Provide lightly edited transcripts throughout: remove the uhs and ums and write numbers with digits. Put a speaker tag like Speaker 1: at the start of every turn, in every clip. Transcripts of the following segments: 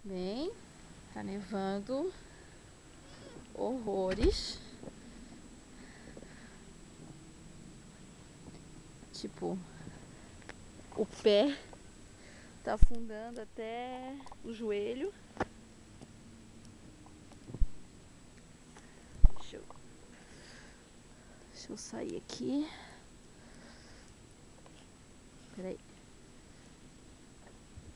Speaker 1: Bem, tá nevando horrores. Tipo, o pé tá afundando até o joelho. Deixa eu sair aqui. Peraí.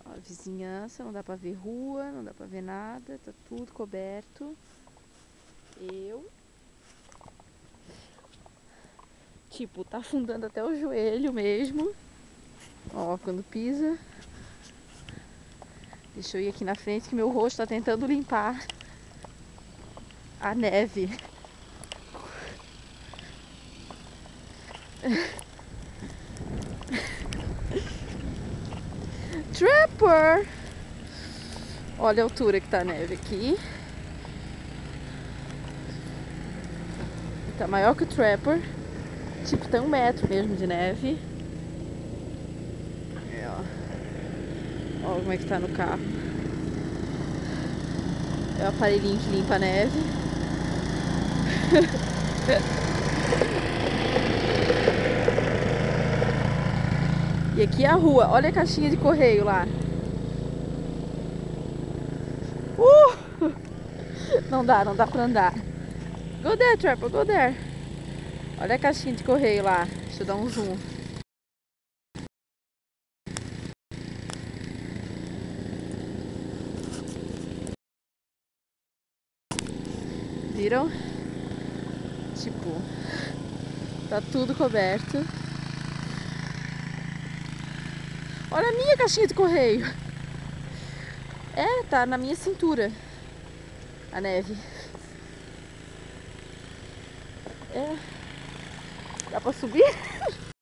Speaker 1: Ó, a vizinhança, não dá pra ver rua, não dá pra ver nada, tá tudo coberto. Tipo, tá afundando até o joelho mesmo. Ó, quando pisa. Deixa eu ir aqui na frente que meu rosto tá tentando limpar a neve. Trapper! Olha a altura que tá a neve aqui. Tá maior que o Trapper. Tipo, tem 1 metro mesmo de neve. Ó. Ó como é que tá no carro. É o aparelhinho que limpa a neve. E aqui é a rua. Olha a caixinha de correio lá. Não dá pra andar. Go there, Trapper, go there. Olha a caixinha de correio lá. Deixa eu dar um zoom. Viram? Tipo, tá tudo coberto. Olha a minha caixinha de correio. É, tá na minha cintura a neve. É. Dá pra subir?